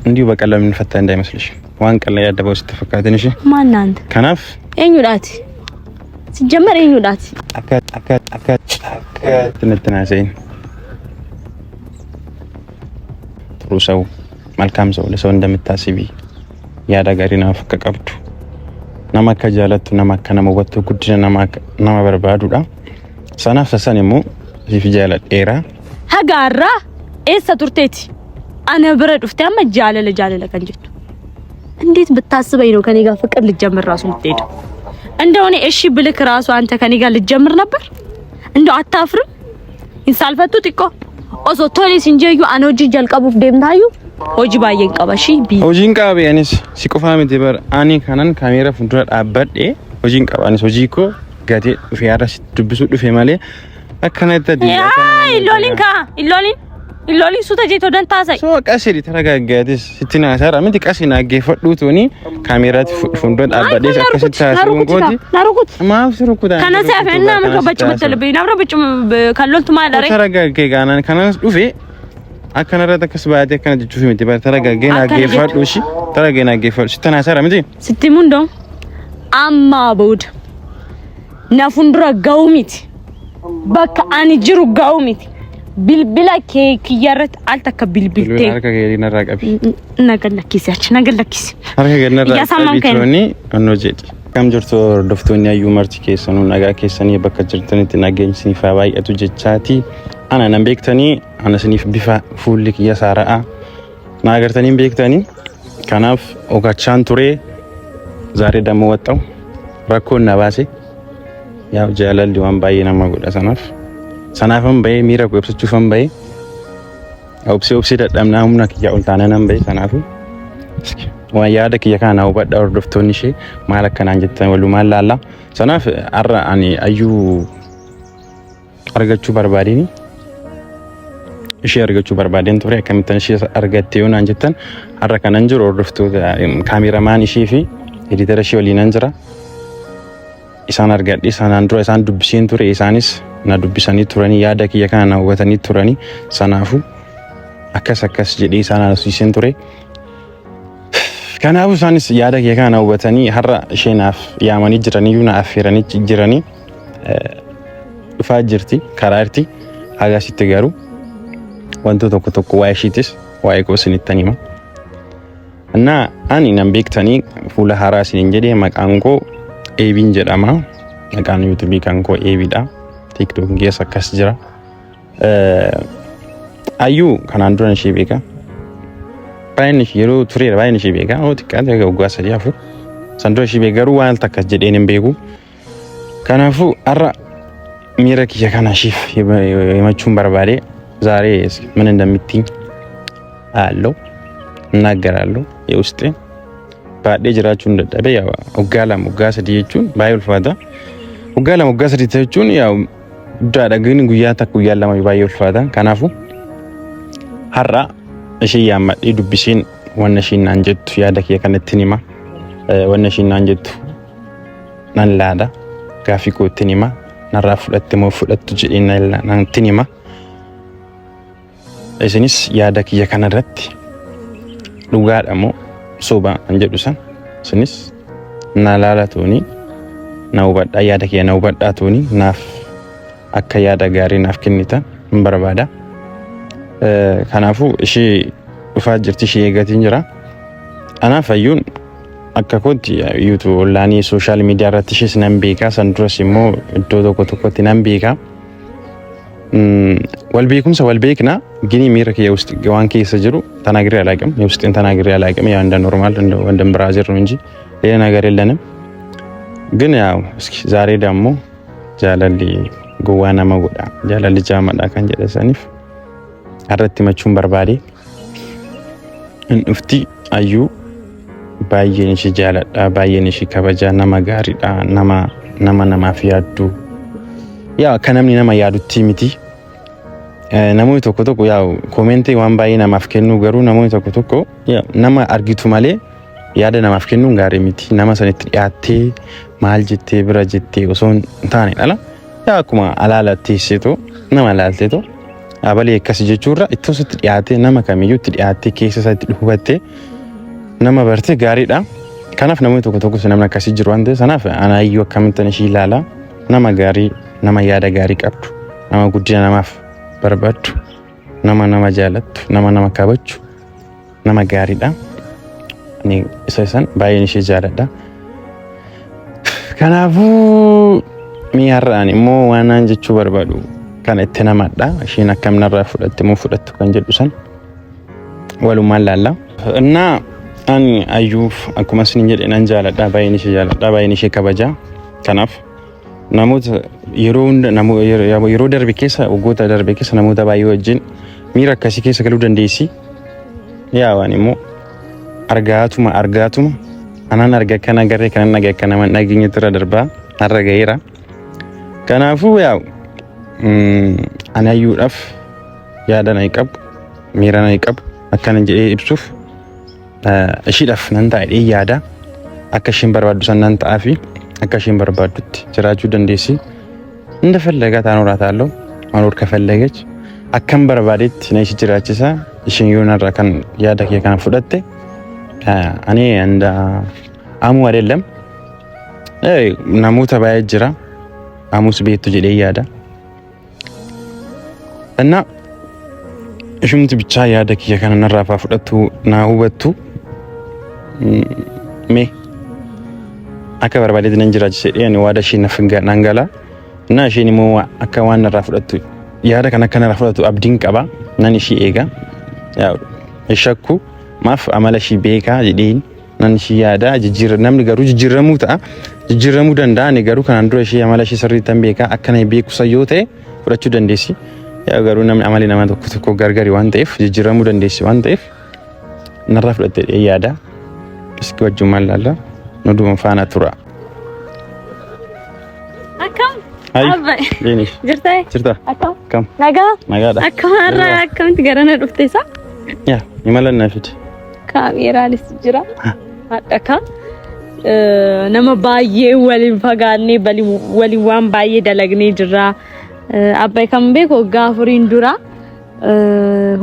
እንዲሁ በቀላሉ እንፈታ እንዳይመስልሽ ዋን ቀላ ያደበው ስትፈካተን እሺ ማን አንተ ከናፍ እኙዳት ሲጀመር እኙዳት አከት ትንተናሰይ ጥሩ ሰው መልካም ሰው ለሰው እንደምታስቢ ያዳጋሪና ፈከቀብዱ ነማከ ጃለቱ ነማከ ነመወቱ ጉድና ነማ በርባዱዳ ሰናፍ ሰሰንሙ ሲፍጃለ ኤራ ሀጋራ ኤሰ ቱርቴቲ አነ ብረድ ውስጥ ያመጃለ ከንጀቱ እንዴት ብታስበኝ ነው ከኔ ጋር ፍቅር ልጀምር ራሱ የምትሄደው? እንደው እኔ እሺ ብልክ ራሱ አንተ ከኔ ጋር ልጀምር ነበር? እንደው አታፍርም? ኢንሳልፈቱ ጢቆ ኦሶ ቶሊ ሲንጀዩ አኖጂ ጀልቀቡፍ ደምታዩ ሆጂ ባየን ቀባሺ ቢ ሆጂን ቀባ ያንስ ሲቆፋም ዲበር አኒ ካናን ካሜራ ፍንዱራ አበደ ሆጂን ቀባንስ ሆጂኮ ጋቴ ፊያራስ ድብሱ ድፌ ማለ አከናተ ዲ ኢሎሊን ሱተ ጄቶ ደንታሳይ ሶ ቀሲሪ ተረጋጋዲስ ሲቲና ሰራ ምን ትቀሲና ገፈዱቶኒ ካሜራት ፍንዱራ አበደ አከሰታሱ እንቆቲ ናሩኩት ማፍስሩኩታ ከነሰፍ እና ምን ከበጭ በተለበይ ናብረ በጭ ካሎልቱ ማላሬ ተረጋጋ ጋናን ካናስ ዱፌ አከነረተ ከስባቴ ከነጅ ጁፊ ምት ተረጋጋና ገፈዱ እሺ ተረጋጋና ገፈዱ ሲቲና ሰራ ምን ሲቲሙንዶ አማ ቦድ ናፉንዱራ ጋውሚት በቃ አንጅሩ ጋውሚት ቢልቢላ ከኪያረት አልተከ ቢልቢልቴ ነራቀቢ ነገለኪሲያች ነገለኪሲ ያሳማንከኒ አንወጀት ከም ጅርቶ ዶፍቶኛ ዩ ማርቲ ከሰኑ ነጋ ከሰኒ በከጅርተን ትናገኝ ሲፋ ባይአቱ ጀቻቲ አና ነምቤክተኒ አና ስኒፍ ቢፋ ፉልክ ያሳራአ ናገርተኒ ቤክተኒ ከናፍ ኦጋቻን ቱሬ ዛሬ ደሞ ወጣው ረኮና ባሴ ያው ጃላል ዲዋን ባይና ማጎዳ ሰናፍም በይ ሚረቁ የብስቹፈም በይ ኦፕሲ ደደምና ሁምና ከያኡልታነንም በይ ሰናፉ እስኪ ወያደ ከየካናው በዳ ወርዶፍቶኒ ሺ ማለከና አንጀተ ወሉ ማላላ ሰናፍ አራ አኒ አዩ አርገቹ በርባዲኒ እሺ አርገቹ በርባዲን ቱሬ ከምተን ሺ አርገቴውን አንጀተን አረከና እንጅሮ ወርዶፍቶ ካሜራማን ሺ ፊ ኤዲተር ሺ ወሊነንጅራ ኢሳን አርጋዲ ኢሳን አንድሮ ኢሳን ዱብሲን ቱሬ ኢሳኒስ na dubbisanii turanii yaada kiyya kana hubatanii turanii sanaafu akkas jedhee isaan haasofsiisan ture. Kanaafu isaanis yaada kiyya kana hubatanii har'a isheenaaf yaamanii jiranii na affeeranii jiranii dhufaa jirti karaa irti hagaasitti garuu wantoota tokko waa'ee ishiitis waa'ee koo isinittan hima. Innaa ani nan beektanii fuula haaraa isiniin jedhee maqaan koo Eebiin jedhama. Maqaan yuutuubii kan koo Eebiidha. TikTok geessa akkas jira. Ayyuu kanaan duran ishee beeka. Baay'inni ishee yeroo tureera baay'inni ishee beeka. Oo xiqqaate waggaa 3-4. San dura ishee beeka garuu waan takkas jedheen hin beeku. Kanaafuu har'a miira kiyya kana isheef himachuun barbaade ዛሬ ምን እንደምትኝ አለው እናገራለሁ። የውስጤ ባዴ ጅራቹን እንደደበ ያው ወጋላም ወጋሰ ዲየቹን ባይልፋታ ወጋላም ወጋሰ ዲየቹን ያው ዳዳ ግን ጉያ ተኩ ያለማ ባይልፋታ ከናፉ ሀራ እሺ ያማዲ ዱብሲን ወነሺና አንጀቱ ያደክ የከነትኒማ ወነሺና አንጀቱ ናንላዳ ጋፊኮ ትኒማ ናራፍ ለተሞ ፍለቱ ጂና ናንትኒማ isinis yaada kiyya kanarratti dhugaadhamoo soba anjedhu san isinis na laalatuuni na hubadhaa yaada kiyya na hubadhaatuuni naaf akka yaada gaarii naaf kennitan hin barbaada. Kanaafuu ishee dhufaa jirti ishee eegatiin jira. Anaaf ayyuun akka kootti yuutuub onlaayinii sooshaal miidiyaa irratti ishees nan beekaa san duras immoo iddoo tokkotti nan beekaa. والبيكم سوال بيكنا جيني ميرا كي يوست جوان كي سجرو تناغري علاقم يوستين تناغري علاقم يا عند نورمال عند برازيل رونجي ليه ناغري لنا جن ياو زاري دامو جالالي جوانا ما ودا جالالي جامع كان جالس أنيف عرضت ما تشوم بربادي إن أفتي أيو باينشي جالات باينشي كبجا نما غاري نما فيادو yaa kanamni nama yaadutti miti namoonni tokko yaa koomenti waan baay'ee namaaf kennu garuu namoonni tokko yaa nama argitu malee yaada namaaf kennu gaarii miti nama sanitti dhiyaattee maal jettee bira jettee osoo hin taane dhala yaa akkuma alaalaatti seeto nama laalteeto abalee akkas jechuurra ittoo sitti dhiyaatee nama kamiyyuu itti dhiyaatee keessa isaa itti dhufattee nama bartee gaariidha. Kanaaf namoonni tokko tokko namni akkasii jiru waan ta'eef sanaaf anaayyuu akkamittan ishii ilaala nama gaarii nama yaada gaarii qabdu nama guddina namaaf barbaaddu nama jaalattu nama kabajju nama gaariidha. Ani isa baay'een ishee jaaladha. Kanaafuu mi'aarraan immoo waan aan jechuu barbaadu kan itti namadha. Isheen akkaminarraa fudhatte moo fudhattu kan jedhu san walumaan laalla. Innaa ani ayyuuf akkuma isin jedhe nan jaaladha baay'een ishee jaaladha baay'een ishee kabaja. Kanaaf namoota yeroo darbe keessa waggoota darbe keessa namoota baay'ee wajjin miira akkasii keessa galuu dandeessi. Yaa waan immoo argaatuma anan arga kana garee kanan nagaa kana man nageenya tura darbaa har'a gaheera. Kanaafuu yaa ani ayyuudhaaf yaada na qabu miira na qabu akkana jedhee ibsuuf ishiidhaaf nan taa'ee yaada akka isheen barbaaddu san nan ta'aa fi akka isheen barbaaddutti jiraachuu dandeessi. እንደፈለጋ ታኖራታለሁ ማኖር ከፈለገች akkam barbaadetti na ishi jiraachisa ishin yoonarra kan yaada kee kana fudhatte ani anda amu አይደለም namoota baay'ee jira amus beektu jedhee yaada እና ishumti ብቻ yaada kee kana narraa fudhattu na hubattu me akka barbaadetti nan jiraachise ani waada ishee na finga nangala na isheen immoo akka waan narraa fudhattu yaada kana kana rafatu abdiin qaba nan ishii eega yaa ishakku maaf amala ishii beeka jedheen nan ishii yaada namni garuu jijjiiramuu ta'a jijjiiramuu danda'a ni garuu kan dura ishii amala ishii sirriitan beeka akkana beeku sayyoo ta'e fudhachuu dandeessi yaa garuu namni amali nama tokko gargari waan ta'eef jijjiiramuu dandeessi waan ta'eef narraa fudhatte yaada iski wajjumaan laalla nuduma faana tura. Abba. Jirta. Akkam. Kam. Nagaa. Akkam har'a akkamitti garana dhufte isa? Yaa, imala naafiti. Kaameraanis jira. Hadhaka. Nama baay'ee waliin fagaannee waliin waan baay'ee dalagnee jirra. Abbaa kan beeku gaafuriin dura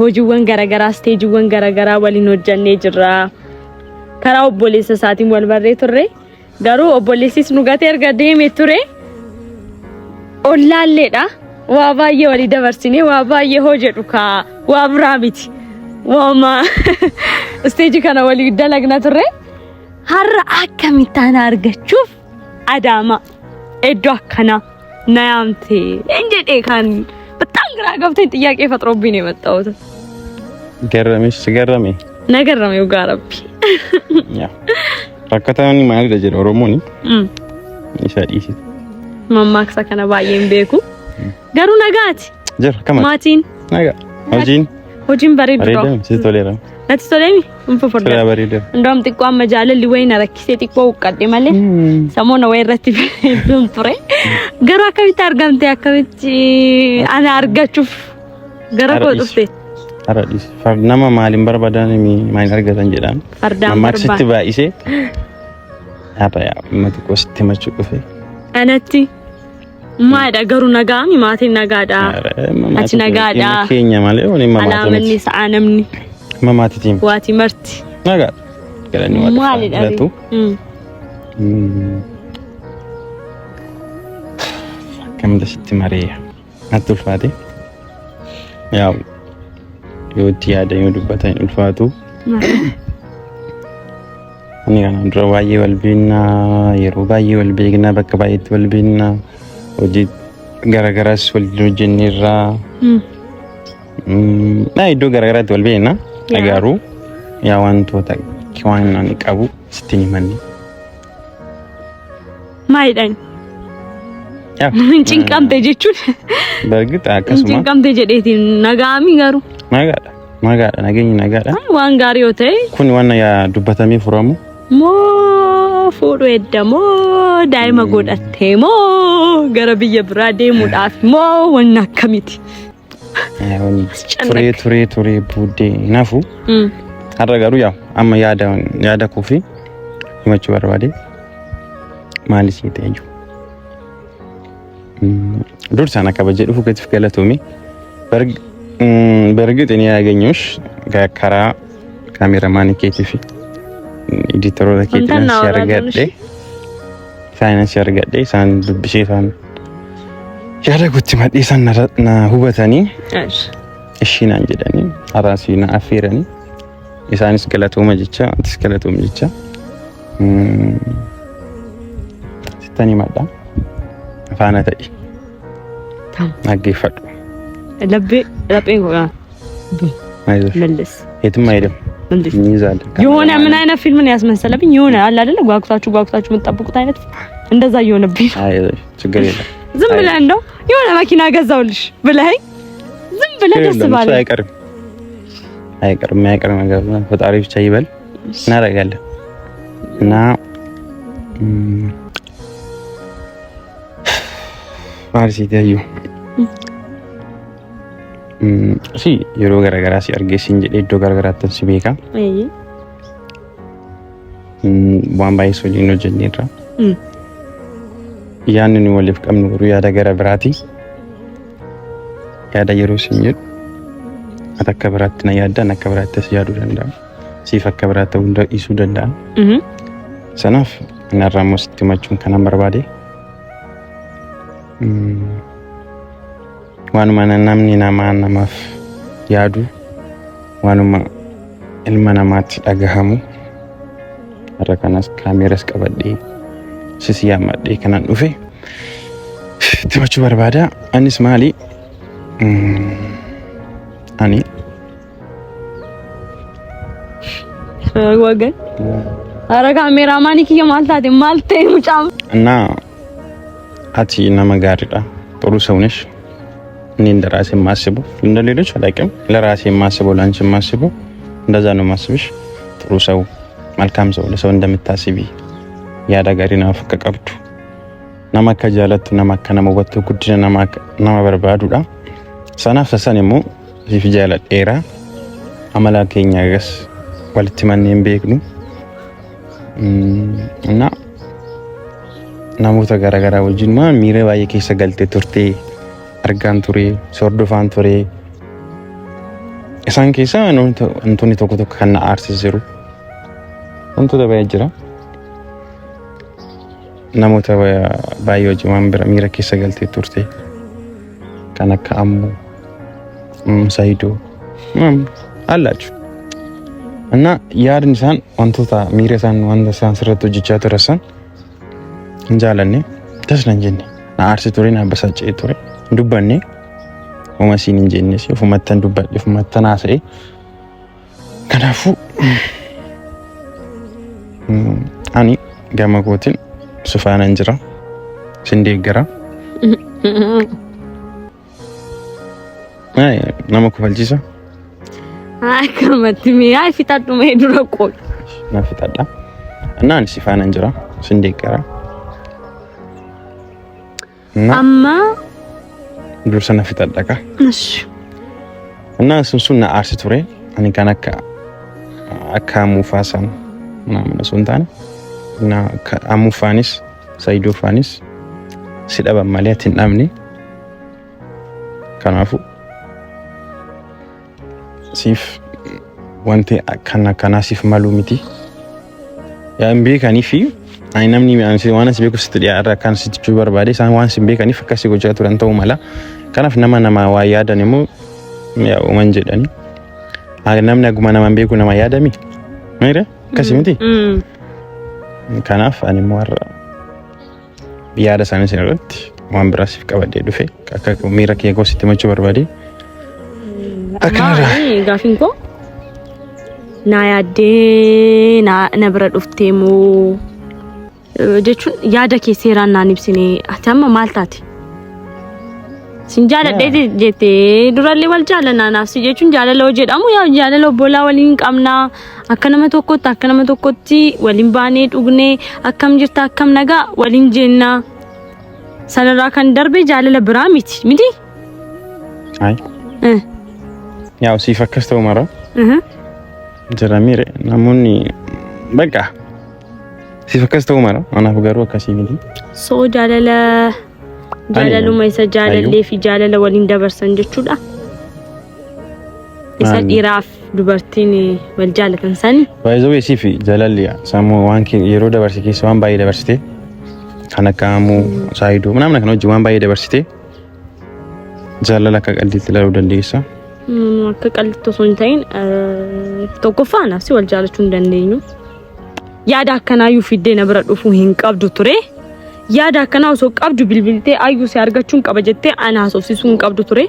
hojiiwwan garagaraa steejiiwwan garagaraa waliin hojjannee jirra. Karaa obboleessa isaatiin wal barree turre. Garuu obboleessis nu gatee erga deemee ture. Ollalleedha waa baay'ee walii dabarsine waa baay'ee hojjedhu ka waa biraa miti waama stage kana walii dalagna turre har'a akkamittaan argachuuf Adaama iddoo akkana na yaamte እንጀዴ kan በጣም ግራ ገብቶኝ ጥያቄ ፈጥሮብኝ ነው የመጣሁት ገረመኝ ነገረመው ጋራቢ ያ ፈከታኒ ማለት ደጀ ኦሮሞኒ ይሳዲሲ Mammaaksa kana baay'een beeku. Garuu nagaati. Jira kama. Maatiin. Nagaa. Hojiin bareedu. Si toleera. Natti toleemi. Unfaforda. Toleera bareedu. Ndoom xiqqoo amma jaalalli wayina rakkisee xiqqoo uqqadhe malee samoona wayi irratti beeduun ture. Garuu akkamitti argamte akkamitti ana argachuuf gara koo dhufte. Aradis. Nama maaliin barbaadan maaliin argatan jedhaan. Fardaan barbaadan. Mammaksitti baay'isee. Yaa mati qoositti machuu dhufe. Anatti maadha garuu nagaami maatiin nagaadha ati nagaadha keenya malee wani mamaati alaamanni sa'a namni mamaatitiin waati marti nagaadha galani waati maalidha kamda sitti mareeya natti ulfaate yaa yoo itti yaada yoo dubbatan ulfaatu ani kana dura baay'ee wal beeknaa yeroo baay'ee wal beeknaa bakka baay'eetti wal beeknaa hojii garagaraas wal hojjenneerraa iddoo garagaraatti wal beeknaa garuu yaa wantoota waan ani qabu sitti himanni maayidhaan cinqamte jechuun bargita akkasuma cinqamte jedheetiin nagaami garuu nagaadha nageenyi nagaadha waan gaarii yoo ta'e kun waan yaa dubbatamee furamu moo fuudhu eddamoo daa'ima godhattee moo gara biyya biraa deemuudhaaf moo wanna akkamiti turee buddee nafu har'a garuu yaa amma yaada kuufi himachuu barbaade maalis ta'e jiru dursaan akka bajjee dhufu gatiif galatoome በርግጥ እኔ ያገኘሁሽ ከካራ ካሜራማን ኬቲፊ ኤዲተር ወለከት ፋይናንስ ያርጋዴ ሳን ብብሼታን ያረጉት ማዲሳና ና ሁበታኒ እሺ ናን ጀዳኒ አራሲና አፌራኒ ኢሳንስ ገለቶ መጅቻ አትስከለቶ መጅቻ ሲታኒ ማዳ አፋናታይ አገይፈዱ ለቤ ጎራ መልስ የትም አይደለም እንይዛል የሆነ ምን አይነት ፊልም ነው ያስመሰለብኝ የሆነ አለ አይደለ ጓጉታችሁ የምትጠብቁት አይነት እንደዛ እየሆነብኝ አይ ችግር የለም ዝም ብለህ እንደው የሆነ መኪና ገዛውልሽ ብለኸኝ ዝም ብለህ ደስ ባለ አይቀርም ነገር ፈጣሪ ብቻ ይበል እናደርጋለን እና ማርሲ ታዩ si yeroo garagaraa si argeessin jedhee iddoo garagaraatti si beeka waan baay'ee sojiin hojjenneerra yaadni nu waliif qabnu garuu yaada gara biraati yaada yeroo sin jedhu ati akka biraatti na yaaddan akka biraattis yaaduu danda'a siif akka biraatti hunda dhiisuu danda'a sanaaf narraa immoo sitti himachuun kanan barbaade waanuma namni namaaf yaadu waanuma ilma namaatti dhagahamu har'a kanas kaameeras qabadhee sisi yaamadhee kanan dhufe timachuu barbaada anis maali ani ወገን አረ ካሜራማን ይኪ ማልቴ ሙጫም እና አቲ ነመጋሪዳ ጥሩ ሰው ነሽ እኔ እንደራሴ ማስበው እንደሌሎች አላውቅም ለራሴ ማስበው ላንቺ ማስበው እንደዛ ነው ማስብሽ ጥሩ ሰው መልካም ሰው ለሰው እንደምታስቢ ያዳጋሪና ፈቀቀብቱ ነማከጃለቱ ነማከነመወቱ ጉድና ነማበርባዱዳ ሰናፍ ሰሰኔሞ ይፍጃለ ኤራ አመላከኛ ገስ ወልትማንም ቤግኑ እና ናሙታ ጋራጋራ ወጅንማ ሚረባዬ ከሰ ገልቴ ቱርቴ argaan ture sordofaan ture isaan keessa wantoonni tokko kan na aarsisu wantoota baay'ee jira namoota baay'ee wajjin waan bira miira keessa galtee turte kan akka ammoo saayidoo አላችሁ እና ያድን isaan wantoota miira isaan wanta isaan sirratti hojjechaa turan እንጃለኔ tasnan jenne na aarsi ture na basaachee ture dubbanne oomasiin injenne si ofumattan dubbadhe ofumattan haasa'e kanaafu ani gama gootin sufaanan jira sindeeggara ay nama kufalchisa ay kamatti mi ay fitadhu mee dura qoy na fitadha እና ani sifaanan jira sindeeggara amma dursana fitadaka እሺ እና እሱና አርሲ ቱሬ አኒ ካናካ አካሙ ፋሳን ምናምን ሱንታን እና አሙ ፋኒስ ሳይዶ ፋኒስ ሲደባ ማለት እናምኒ ካናፉ ሲፍ ወንቴ ካና ሲፍ ማሉሚቲ ያምቢ ካኒፊ ay namni ansi wanas beeku studia arra kan situ barbade san wans beekani fakkasi gocha turan ta'u mala kanaf nama waa yaadanimu ya uman jedhani namni aguma nama beeku nama yaadami mire kasimiti kanaf animu arra yaada sanis irratti waan birasif qabade dhufe akka miira kee goositti machu barbade akara gafinko na yaadde na bira dhuftemu jechuun yaada kee seeraan naan ibsine ati amma maal taate sin jaaladhe jettee durallee wal jaalannaa naafsi jechuun jaalala jedhamu yaa jaalala obbolaa waliin qabnaa akka nama tokkotti waliin baanee dhugnee akkam jirta akkam nagaa waliin jennaa sanarraa kan darbe jaalala biraa miti ay yaa si fakkasto mara jaramire namoonni baga si fakkasto mara ana fugaru akasi miti so jaalaluma isa jaalallee fi jaalala waliin dabarsan jechuudha isa dhiiraaf dubartiin wal jaalatan sani baay'ee sifi jalalliya sammuu waan yeroo dabarsi keessa waan baay'ee dabarsite kan akka ammoo saayidoo namna kan hojii waan baay'ee dabarsite jalala akka qalliitti ilaaluu dandeessa. Akka qalliitti osoo hin ta'in tokkoffaan asi wal jaalachuu hin dandeenyu. Yaada akkanaayyuu fiddee na bira dhufuu hin qabdu ture. Yaada akkanaa osoo qabdu bilbiltee ayyuu si argachuun qaba jettee ana haasofsiisuu hin qabdu ture.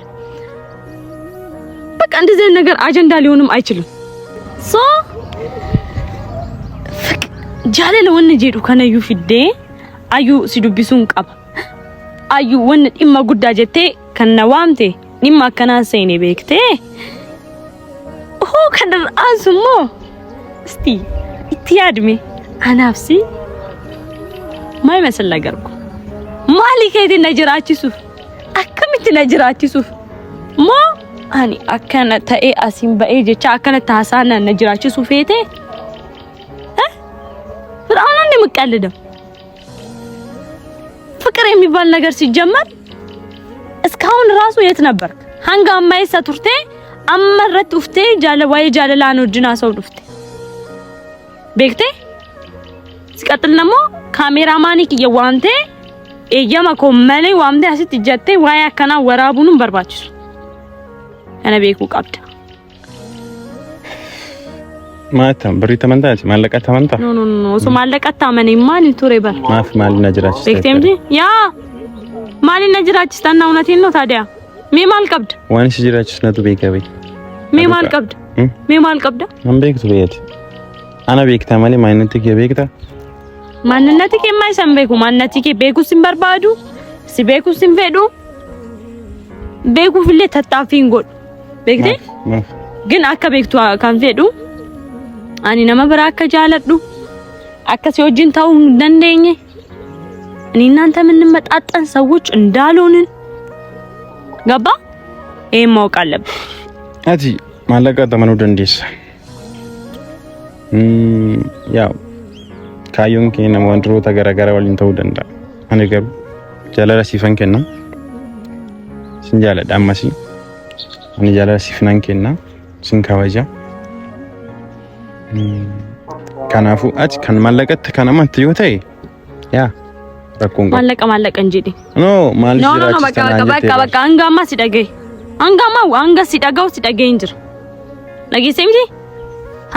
በቃ እንደዚህ ነገር አጀንዳ ሊሆንም አይችልም ሶ ጃለለ ወን ጄዱ ከነዩ ፊዴ አዩ ሲዱቢሱን ቀባ አዩ ወን ዲማ ጉዳጀቴ ከነዋምቴ ዲማ ከናሰይኔ ቤክቴ ሆ ከደር አዝሞ እስቲ ኢትያድሜ አናፍሲ ማይ መስል ነገርኩ ማሊከቲ ነጅራቺ ሱፍ አከምት ነጅራቺ ሱፍ ሞ ani akkana ta'e asin ba'e jecha akkana taasana na jiraachi sufeete በጣም ነው እንደምቀልደው ፍቅር የሚባል ነገር ሲጀመር እስካሁን ራሱ የት ነበርክ hangaamma isa turte ammarrat ufte jaalawai jaalalaan wajjin haasa'u dhufte beekte siqaxil namo kaameraamaanii kiyya waamte eeyyama koo malee waamte asitti jettee waa'ee akkanaa waraabuun hin barbaachisu ana beeku qabda maatam barita mandaati mallaqa tamanta no so mallaqa tamane maali ture bar maaf maali najiraachis beektemti yaa maali najiraachis tanna unatiin no taadiya me maal qabda waan si jiraachis natu beekabe me maal qabda man beektu beeti ana beekta malee maannati kee beekta maannati kee mai san beeku maannati kee beeku sin barbaadu si beeku sin fedhu beeku fille tattaafiin godhu beekte ግን akka beektu kan fedhu ani nama bira akka jaaladhu akka si wajjin ta'uu dandeenye እኔ እናንተ የምንመጣጠን ሰዎች እንዳልሆንን ገባ ማወቅ አለብህ አቲ ማለቃ ተመኑ ደንዴስ ያው ካዩን ከነ ወንድሮ ተገረገረ ወልን ተው ደንዳ አነገሩ ጃላላ ሲፈንከና ሲንጃላ ዳማሲ ani jala sifnan kenna sin kawaja kanafu ati kan mallaqatti kan amanti yoo ta'e yaa rakkoon mallaqa njidi no maal jiraachis bakka hangama si dhagee hanga si dhagaw si dhagee injir dhageessemti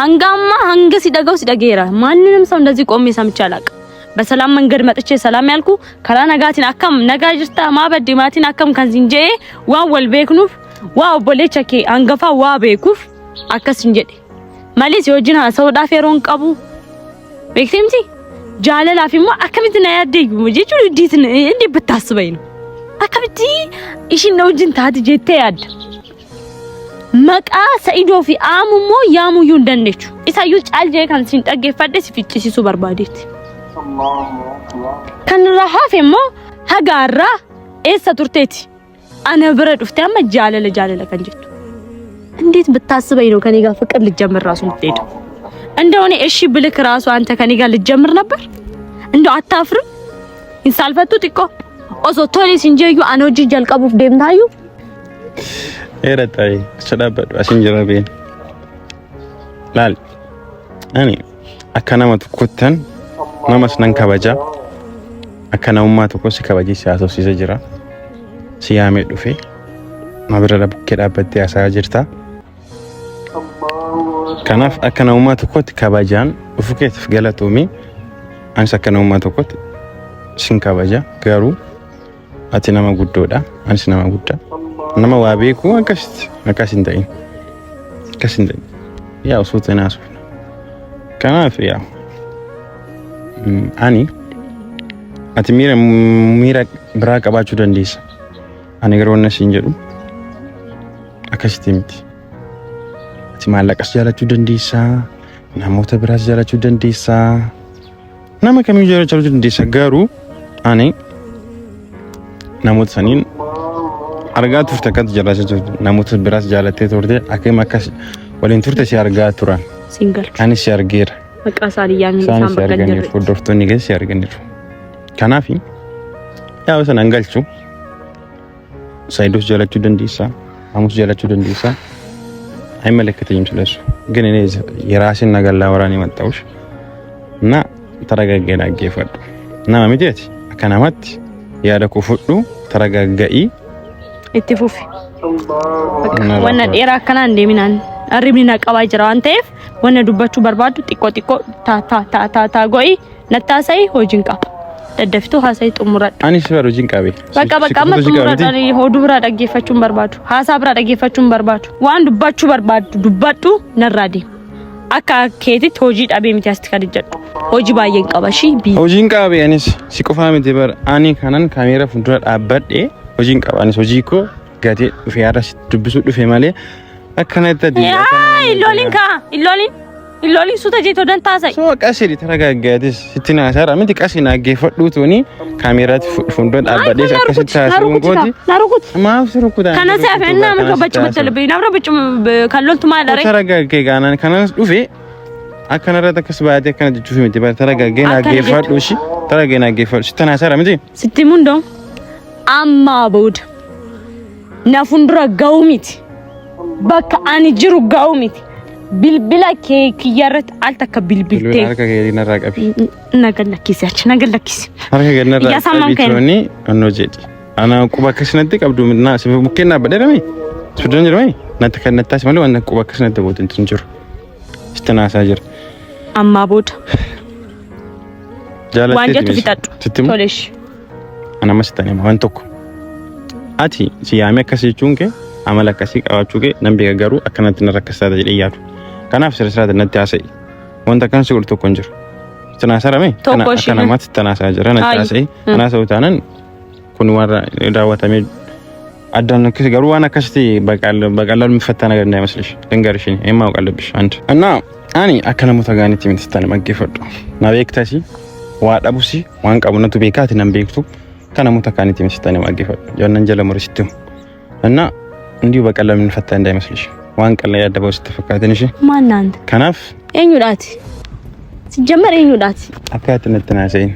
hanga si dhagaw si dhageera ማንንም ሰው እንደዚህ ቆሜ ሰምቼ አላውቅም በሰላም መንገድ መጥቼ ሰላም ያልኩ ከላ ነጋቲን አከም ነጋጅርታ ማበዲ ማቲን አከም ከንዚንጄ ዋወል ቤክኑፍ ዋው ቦሌቸኬ አንገፋ ዋ ቤኩፍ አከስን ጀዴ ማሊስ ወጅና ሰው ዳፌሮን ቀቡ ቤክቴምቲ ጃለላፊሞ አከምትና ያደዩ ወጂቹ ዲትን እንዴ ብታስበይ ነው አከምቲ እሺ ነው ጅን ታድ ጀቴ ያድ መቃ ሰይዶ ፊ አሙሞ ያሙዩ እንደነቹ ኢሳዩ ጫልጄ ካን ሲንጠገ ፈደስ ፊጭሲሱ በርባዴት kan rahaafemo hagaarra eessa turteeti ana bira dhufte amma jaalala kan jettu እንዴት ብታስበይ ነው ከኔ ጋር ፍቅር ልጀምር ራሱ ምትሄድ እንደሆነ እሺ ብልክ ራሱ አንተ ከኔ ጋር ልጀምር ነበር እንደው አታፍርም እንሳልፈቱ ጥቆ ኦሶ ቶሊ ሲንጀዩ አኖጂ ጀልቀቡፍ ደምታዩ ኤረታይ ሰዳበዱ አሲንጀራቤን ላል አኒ አካናመቱ ኮተን namas nan kabaja akkana umma tokko si kabaji siyaasa ofsiisa jira siyaame dhufe mabira bukkee dhaabbattee haasaa jirta kanaaf akkana umma tokkotti kabajaan ufukeetiif galatoomii anis akkana umma tokkotti sin kabaja garuu ati nama guddoodha anis nama guddaa nama waa beeku akkas hin ta'in yaa osoo xinaasuuf kanaaf yaa ani ati mira bira qabachuu dandeessa ani garuu nasin jedhu akkasitti miti ati maallaqas jaalachuu dandeessa namoota biraas jaalachuu dandeessa nama kamiyyuu jaalachuu dandeessa garuu ani namoota saniin argaa turte akkatti jaalachuu namoota biraas jaalattee turte akkam akkas waliin turte si argaa turan single ani si argeera መቃሳሪያን እንሳም በቀኝር ፎዶፍቶኒ ገስ ያርገንሩ ካናፊ ያው ሰናንጋልቹ ሳይዶስ ጀላቹ ደንዲሳ አሙስ ጀላቹ ደንዲሳ አይመለከተኝም ስለሱ። ግን እኔ የራሴን ነገር ላወራን የመጣሁሽ እና ተረጋጋና አገፈዱ እና ማሚቴት አከናማት ያደኩ ፍዱ ተረጋጋይ ኢትፉፍ ወና ዴራ ከና እንደሚናን አሪብኒና ቀባጅራ አንተፍ ወና ዱባቹ በርባዱ ጢቆ ጢቆ ታ ጎይ ነታሳይ ሆጅንቃ ደደፍቱ ሀሳይ ጥሙራድ አኒስ በሩ ጂንቃቤ በቃ መጥሙራድ አኒ ሆዱ ብራ ደገፈቹን በርባዱ ሀሳ ብራ ደገፈቹን በርባዱ ዋን ዱባቹ በርባዱ ዱባዱ ነራዲ አካ ኬቲት ሆጂ ዳቤ ምትያስተከደጀ ሆጂ ባየን ቀባሺ ቢ ሆጂን ቀባቤ አኒስ ሲቆፋ ምትበር አኒ ካናን ካሜራ ፍንዱራ አበዴ ሆጂን ቀባ አኒስ ሆጂኮ ጋቴ ፊያራስ ድብሱ ዱፌ ማለ አከናይተ ዲ አይ ኢሎሊን ሱተጄቶ ደንታሳይ ሶ ቀሲሪ ተረጋጋትስ ሲቲና ሳራ ምን ትቀሲና ገፈዱቶኒ ካሜራት ፍንዱራ አበዴ አከሰታ ሱንጎቲ ናሩኩት ማፍስሩኩታ ከነሳፈና ምን ከበጭ በተልበይ ናብረ በጭ ካሎልቱ ማለረ ተረጋጋ ጋናን ከነስ ዱፌ አከነራተ ከስባቴ ከነጅ ዱፌ ምትባል ተረጋጋና ገፈዱሺ ተረጋጋና ገፈዱሺ ተናሳራ ምን ሲቲሙንዶ አማ ቦድ ናፉንድራ ጋውሚት በቃ አኒ ጅሩ ጋውሚት ቢልቢላ ከኪያረት አልተከ ቢልቢልቴ አርከ ከሪና ራቀቢ ነገለኪስ አርከ ገነራ ቢቶኒ አንወጀጂ አና ቁባ ከስነጥ ቀብዱና ስቡኬና በደረሚ ስደንጀረሚ ናተከነታስ ማለት ወና ቁባ ከስነጥ ቦት እንትንጀሩ ስተናሳጀር አማቦድ ጃላቴ ዋንጀቱ ፊታጡ ቶለሽ አና መስታኔ ማንቶኩ አቲ ሲያሜ ከሲቹንከ አመለከሲ ቀዋቹከ ነምቢ ገገሩ አከናት ነረከሳተ ይያቱ ከናፍ ስርስራት ነታሰይ ወንታ ካን ሲጉልቶ ኮንጀር ተናሰረመ ከናማት ተናሳጀረ ነታሰይ አና ሰውታነን ኩን ወራ ዳዋታሜ አዳነከ ገሩ ዋና ከስቲ በቃላሉ የሚፈታ ነገር እንዳይመስልሽ ልንገርሽ የማውቅ አለብሽ አንድ እና አኒ አከናሙ ተጋኒት ምንስተነ ማገፈዱ ናቤክታሲ ዋዳቡሲ ዋንቀቡነቱ ቤካት ነምቤክቱ ከናሙ ተካኒት ምንስተነ ማገፈዱ ያነንጀለ ሙርሲቱ እና እንዲሁ በቀላሉ የሚፈታ እንዳይመስልሽ ዋንቀላ ያደበው ስተፈካተንሽ ማናንት ከናፍ እኙዳት ሲጀመር እኙዳት አካት ነተናሰይ